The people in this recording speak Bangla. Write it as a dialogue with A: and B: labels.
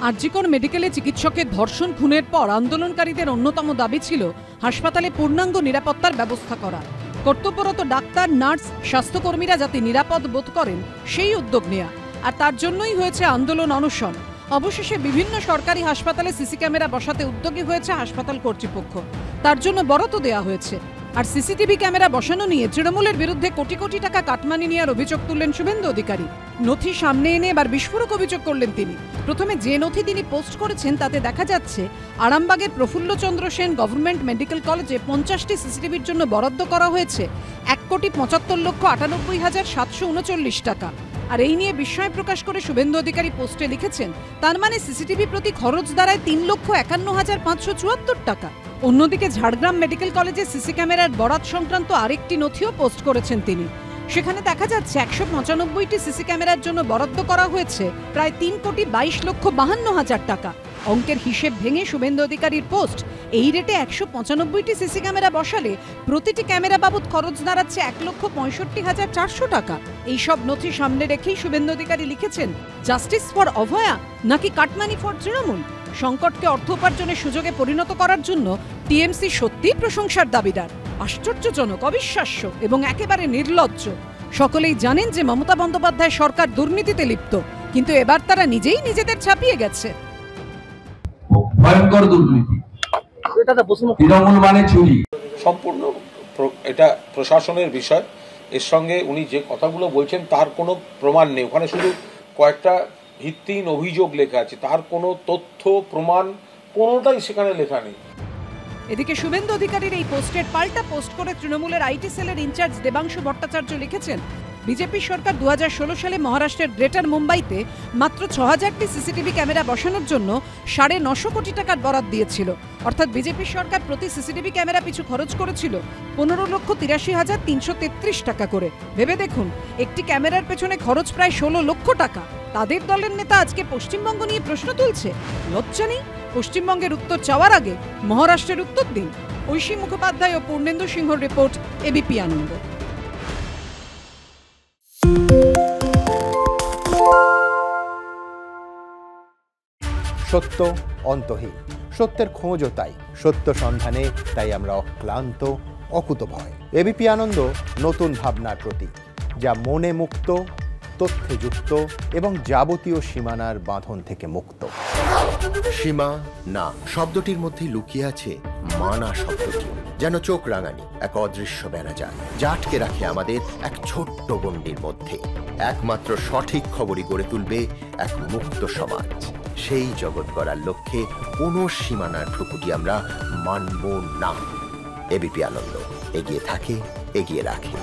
A: আরজিকর মেডিকেলে চিকিৎসকের ধর্ষণ খুনের পর আন্দোলনকারীদের অন্যতম দাবি ছিল হাসপাতালে পূর্ণাঙ্গ নিরাপত্তার ব্যবস্থা করা। কর্তব্যরত ডাক্তার, নার্স, স্বাস্থ্যকর্মীরা যাতে নিরাপদ বোধ করেন সেই উদ্যোগ নেওয়া, আর তার জন্যই হয়েছে আন্দোলন অনশন। অবশেষে বিভিন্ন সরকারি হাসপাতালে সিসি ক্যামেরা বসাতে উদ্যোগী হয়েছে হাসপাতাল কর্তৃপক্ষ। তার জন্য বরাদ্দ দেওয়া হয়েছে। আর সিসিটিভি ক্যামেরা বসানো নিয়ে তৃণমূলের বিরুদ্ধে কোটি কোটি টাকা কাটমানি নেওয়ার অভিযোগ তুললেন শুভেন্দু অধিকারী। নথি সামনে এনে এবার বিস্ফোরক অভিযোগ করলেন তিনি। প্রথমে যে নথি তিনি পোস্ট করেছেন তাতে দেখা যাচ্ছে আরামবাগের প্রফুল্লচন্দ্র সেন গভর্নমেন্ট মেডিকেল কলেজে 50টি সিসিটিভির জন্য বরাদ্দ করা হয়েছে 1,75,98,739 টাকা। আর এই নিয়ে বিস্ময় প্রকাশ করে শুভেন্দু অধিকারী পোস্টে লিখেছেন, তার মানে সিসিটিভি প্রতি খরচ দাঁড়ায় 3,51,574 টাকা। অন্যদিকে ঝাড়গ্রাম মেডিকেল কলেজে সিসি ক্যামেরার বরাত সংক্রান্ত আরেকটি নথিও পোস্ট করেছেন তিনি। সেখানে দেখা যাচ্ছে 195টি সিসি ক্যামেরার জন্য বরাদ্দ করা হয়েছে প্রায় 3,22,52,000 টাকা। অঙ্কের হিসেব ভেঙে শুভেন্দু অধিকারীর পোস্ট, এই রেটে 195টি সিসি ক্যামেরা বসালে প্রতিটি ক্যামেরা বাবদ খরচ দাঁড়াচ্ছে 1,65,400 টাকা। এইসব নথি সামনে রেখেই শুভেন্দু অধিকারী লিখেছেন, জাস্টিস ফর অভয়া নাকি কাটমানি ফর তৃণমূল? সংকটকে অর্থ উপার্জনের সুযোগে পরিণত করার জন্য টিএমসি সত্যিই প্রশংসার দাবিদার। আশ্চর্যজনক, অবিশ্বাস্য এবং একেবারে নির্লজ্জ। সকলেই জানেন যে মমতা বন্দ্যোপাধ্যায় সরকার দুর্নীতিতে লিপ্ত, কিন্তু এবার তারা নিজেই নিজেদের ছাপিয়ে গেছে।
B: ভয়ঙ্কর দুর্নীতি, তৃণমূল মানে চুরি।
C: সম্পূর্ণ এটা প্রশাসনের বিষয়। এর সঙ্গে উনি যে কথাগুলো বলছেন তার কোনো প্রমাণ নেই। ওখানে শুধু কয়েকটা ভিত্তিহীন অভিযোগ লেখা আছে, তার কোনো তথ্য প্রমাণ কোনোটাই সেখানে লেখা নেই।
A: এদিকে শুভেন্দু অধিকারীর এই পোস্টের পাল্টা পোস্ট করে তৃণমূলের আইটি সেলের ইনচার্জ দেবাংশু ভট্টাচার্য লিখেছেন, বিজেপি সরকার 2016 সালে মহারাষ্ট্রের গ্রেটার মুম্বাইতে মাত্র 6000টি সিসিটিভি ক্যামেরা বসানোর জন্য 950 কোটি টাকার বরাদ দিয়েছিল। অর্থাৎ বিজেপি সরকার প্রতি সিসিটিভি ক্যামেরা পিছু খরচ করেছিল 15,83,333 টাকা করে। ভেবে দেখুন, একটি ক্যামেরার পেছনে খরচ প্রায় 16 লক্ষ টাকা। তাদের দলের নেতা আজকে পশ্চিমবঙ্গ নিয়ে প্রশ্ন তুলছে, লজ্জা নেই? পশ্চিমবঙ্গের উত্তর চাওয়ার আগে মহারাষ্ট্রের উত্তর দিন। ঐশী মুখোপাধ্যায় ও পূর্ণেন্দু সিংহর রিপোর্ট, এবিপি আনন্দ।
D: সত্য অন্তহীন, সত্যের খোঁজও তাই, সত্য সন্ধানে তাই আমরা অক্লান্ত, অকুতভয়। এবিপি আনন্দ নতুন ভাবনার প্রতীক, যা মনে মুক্ত, তথ্যে যুক্ত এবং যাবতীয় সীমানার বাঁধন থেকে মুক্ত।
E: সীমা না শব্দটির মধ্যে লুকিয়ে আছে মানা শব্দটি, যেন চোখ রাঙানি এক অদৃশ্য বেড়াজাল, যা আটকে রাখে আমাদের এক ছোট্ট গণ্ডির মধ্যে। একমাত্র সঠিক খবরই গড়ে তুলবে এক মুক্ত সমাজ। সেই জগৎ গড়ার লক্ষ্যে কোনো সীমানার ঠুকুটি আমরা মানব না। এবিপি আনন্দ এগিয়ে থাকে, এগিয়ে রাখে।